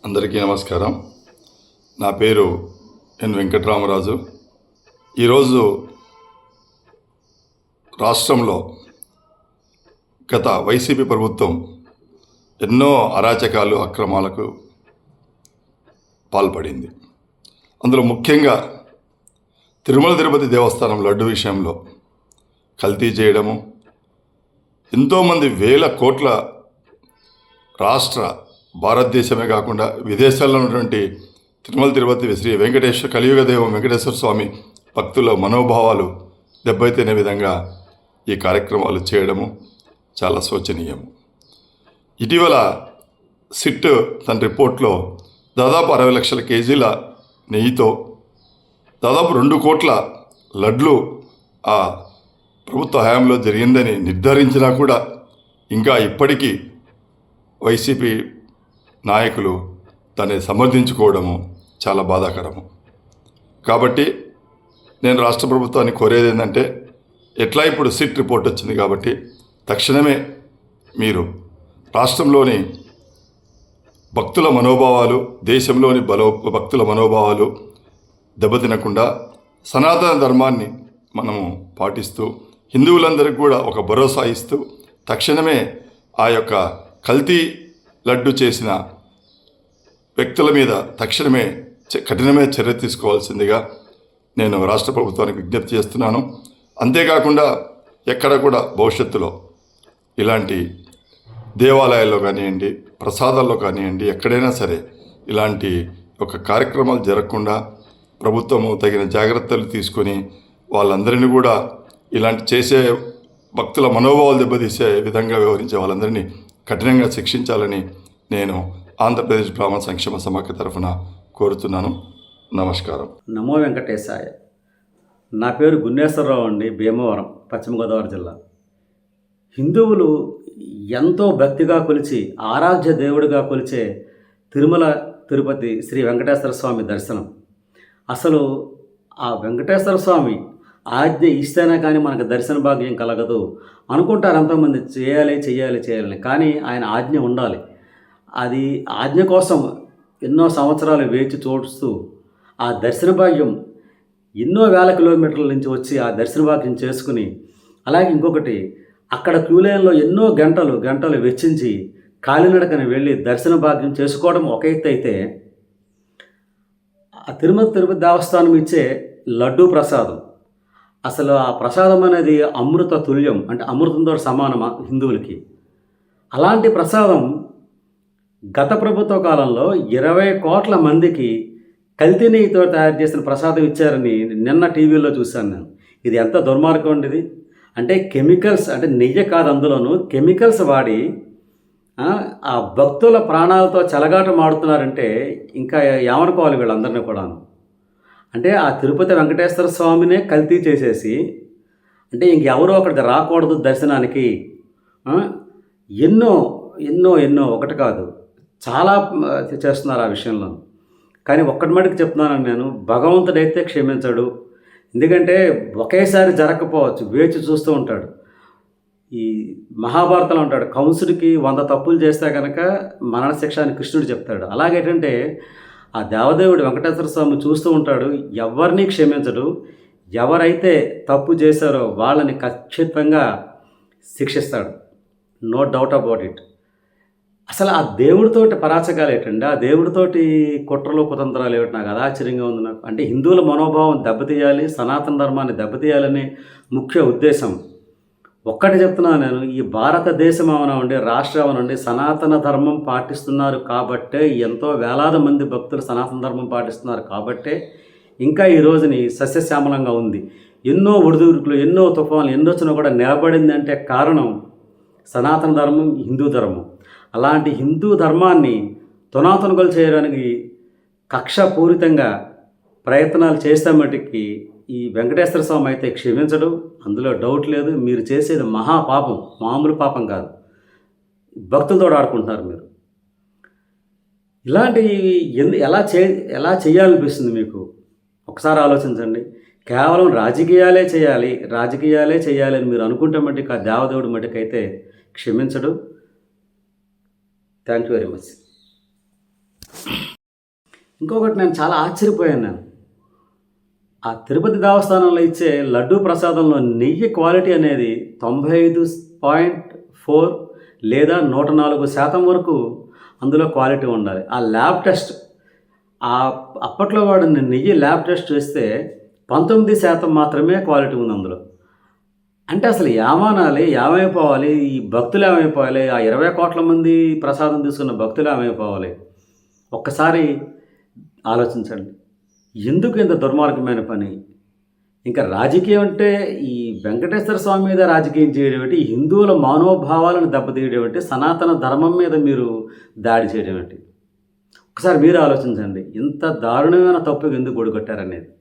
అందరికీ నమస్కారం. నా పేరు ఎన్ వెంకటరామరాజు. ఈరోజు రాష్ట్రంలో గత వైసీపీ ప్రభుత్వం ఎన్నో అరాచకాలు, అక్రమాలకు పాల్పడింది. అందులో ముఖ్యంగా తిరుమల తిరుపతి దేవస్థానం లడ్డు విషయంలో కల్తీ చేయడము, ఎంతోమంది వేల కోట్ల రాష్ట్ర భారతదేశమే కాకుండా విదేశాల్లో ఉన్నటువంటి తిరుమల తిరుపతి శ్రీ వెంకటేశ్వర కలియుగ దైవం వెంకటేశ్వర స్వామి భక్తుల మనోభావాలు దెబ్బతినే విధంగా ఈ కార్యక్రమాలు చేయడము చాలా శోచనీయము. ఇటీవల సిట్ తన రిపోర్ట్లో దాదాపు 60 లక్షల కేజీల నెయ్యితో దాదాపు 2 కోట్ల లడ్లు ఆ ప్రభుత్వ హయాంలో జరిగిందని నిర్ధారించినా కూడా ఇంకా ఇప్పటికీ వైసీపీ నాయకులు దాన్ని సమర్థించుకోవడము చాలా బాధాకరము. కాబట్టి నేను రాష్ట్ర ప్రభుత్వాన్ని కోరేది ఏంటంటే, ఎట్లా ఇప్పుడు సిట్ రిపోర్ట్ వచ్చింది కాబట్టి తక్షణమే మీరు రాష్ట్రంలోని భక్తుల మనోభావాలు, దేశంలోని భక్తుల మనోభావాలు దెబ్బతినకుండా సనాతన ధర్మాన్ని మనము పాటిస్తూ హిందువులందరికీ కూడా ఒక భరోసా ఇస్తూ తక్షణమే ఆ యొక్క కల్తీ లడ్డు చేసిన వ్యక్తుల మీద తక్షణమే కఠినమైన చర్య తీసుకోవాల్సిందిగా నేను రాష్ట్ర ప్రభుత్వానికి విజ్ఞప్తి చేస్తున్నాను. అంతేకాకుండా ఎక్కడ కూడా భవిష్యత్తులో ఇలాంటి దేవాలయాల్లో కానివ్వండి, ప్రసాదాల్లో కానివ్వండి, ఎక్కడైనా సరే ఇలాంటి ఒక కార్యక్రమాలు జరగకుండా ప్రభుత్వము తగిన జాగ్రత్తలు తీసుకొని వాళ్ళందరినీ కూడా ఇలాంటి చేసే భక్తుల మనోభావాలు దెబ్బతీసే విధంగా వ్యవహరించే వాళ్ళందరినీ కఠినంగా శిక్షించాలని నేను ఆంధ్రప్రదేశ్ బ్రాహ్మణ సంక్షేమ సమాఖ్య తరఫున కోరుతున్నాను. నమస్కారం. నమో వెంకటేశాయ. నా పేరు గున్నేశ్వరరావు అండి, భీమవరం, పశ్చిమ గోదావరి జిల్లా. హిందువులు ఎంతో భక్తిగా కొలిచి ఆరాధ్య దేవుడిగా కొలిచే తిరుమల తిరుపతి శ్రీ వెంకటేశ్వర స్వామి దర్శనం. అసలు ఆ వెంకటేశ్వర స్వామి ఆజ్ఞ ఇస్తేనే కానీ మనకు దర్శన భాగ్యం కలగదు అనుకుంటారు ఎంతోమంది. చేయాలని, కానీ ఆయన ఆజ్ఞ ఉండాలి. అది ఆజ్ఞ కోసం ఎన్నో సంవత్సరాలు వేచి చూస్తూ ఆ దర్శన భాగ్యం ఎన్నో వేల కిలోమీటర్ల నుంచి వచ్చి ఆ దర్శన భాగ్యం చేసుకుని, అలాగే ఇంకొకటి అక్కడ క్యూ లైన్లో ఎన్నో గంటలు వెచ్చించి కాలినడకని వెళ్ళి దర్శన భాగ్యం చేసుకోవడం ఒక ఎత్తు అయితే, ఆ తిరుమల తిరుపతి దేవస్థానం ఇచ్చే లడ్డూ ప్రసాదం, అసలు ఆ ప్రసాదం అనేది అమృత తుల్యం, అంటే అమృతంతో సమానమా హిందువులకి. అలాంటి ప్రసాదం గత ప్రభుత్వ కాలంలో 20 కోట్ల మందికి కల్తీ నెయ్యితో తయారు చేసిన ప్రసాదం ఇచ్చారని నిన్న టీవీలో చూశాను నేను. ఇది ఎంత దుర్మార్గం ఉండేది. అంటే కెమికల్స్, అంటే నెయ్యి కాదు, అందులోనూ కెమికల్స్ వాడి ఆ భక్తుల ప్రాణాలతో చెలగాటం ఆడుతున్నారంటే ఇంకా ఏమనుకోవాలి వీళ్ళందరినీ కూడాను. అంటే ఆ తిరుపతి వెంకటేశ్వర స్వామినే కల్తీ చేసేసి, అంటే ఇంకెవరో అక్కడికి రాకూడదు దర్శనానికి, ఎన్నో ఒకటి కాదు చాలా చేస్తున్నారు ఆ విషయంలో. కానీ ఒక్కటి మటుకు చెప్తున్నాను నేను, భగవంతుడైతే క్షమించడు. ఎందుకంటే ఒకేసారి జరగకపోవచ్చు, వేచి చూస్తూ ఉంటాడు. ఈ మహాభారతంలో ఉంటాడు, కంసుడికి 100 తప్పులు చేస్తే కనుక మరణశిక్ష అని కృష్ణుడు చెప్తాడు. అలాగేంటంటే ఆ దేవదేవుడు వెంకటేశ్వర స్వామి చూస్తూ ఉంటాడు, ఎవరిని క్షమించడు. ఎవరైతే తప్పు చేశారో వాళ్ళని ఖచ్చితంగా శిక్షిస్తాడు, నో డౌట్ అబౌట్ ఇట్. అసలు ఆ దేవుడితోటి పరాచకాలు ఏంటండి, ఆ దేవుడితోటి కుట్రలు కుతంత్రాలు ఏమిటి, నాకు అది ఆశ్చర్యంగా ఉంది నాకు. అంటే హిందువుల మనోభావం దెబ్బతీయాలి, సనాతన ధర్మాన్ని దెబ్బతీయాలని ముఖ్య ఉద్దేశం. ఒక్కటి చెప్తున్నాను నేను, ఈ భారతదేశం అవనండి, రాష్ట్రం అవనండి, సనాతన ధర్మం పాటిస్తున్నారు కాబట్టే, ఎంతో వేలాది మంది భక్తులు సనాతన ధర్మం పాటిస్తున్నారు కాబట్టే ఇంకా ఈ రోజుని సస్యశ్యామలంగా ఉంది. ఎన్నో ఒడిదుడుకులు, ఎన్నో తుఫాన్లు ఎన్నో వచ్చినా కూడా నిలబడింది అంటే కారణం సనాతన ధర్మం, హిందూ ధర్మం. అలాంటి హిందూ ధర్మాన్ని తునాతునగలు చేయడానికి కక్షపూరితంగా ప్రయత్నాలు చేస్తే మటుకి ఈ వెంకటేశ్వర స్వామి అయితే క్షమించడు, అందులో డౌట్ లేదు. మీరు చేసేది మహాపాపం, మామూలు పాపం కాదు. భక్తులతో ఆడుకుంటున్నారు మీరు. ఇలాంటివి ఎలా చేయాలనిపిస్తుంది మీకు? ఒకసారి ఆలోచించండి. కేవలం రాజకీయాలే చేయాలి అని మీరు అనుకుంటే మటుకు ఆ దేవదేవుడు మటుకైతే క్షమించడు. Thank you very much. ఇంకొకటి నేను చాలా ఆశ్చర్యపోయాను నేను. ఆ తిరుపతి దేవస్థానంలో ఇచ్చే లడ్డూ ప్రసాదంలో నెయ్యి క్వాలిటీ అనేది 95.4 లేదా 104% వరకు అందులో క్వాలిటీ ఉండాలి. ఆ ల్యాబ్ టెస్ట్ అప్పట్లో వాడిన నెయ్యి ల్యాబ్ టెస్ట్ చేస్తే 19% మాత్రమే క్వాలిటీ ఉంది అందులో. అంటే అసలు ఏమానాలి? ఏమైపోవాలి? ఈ భక్తులు ఏమైపోవాలి? ఆ 20 కోట్ల మంది ప్రసాదం తీసుకున్న భక్తులు ఏమైపోవాలి? ఒక్కసారి ఆలోచించండి. ఎందుకు ఇంత దుర్మార్గమైన పని? ఇంకా రాజకీయం అంటే ఈ వెంకటేశ్వర స్వామి మీద రాజకీయం చేయడం ఏంటి? హిందువుల మనోభావాలను దెబ్బతీయడం ఏంటి? సనాతన ధర్మం మీద మీరు దాడి చేయడం ఏంటి? ఒకసారి మీరు ఆలోచించండి. ఇంత దారుణమైన తప్పుకి ఎందుకు ఒడిగట్టారనేది.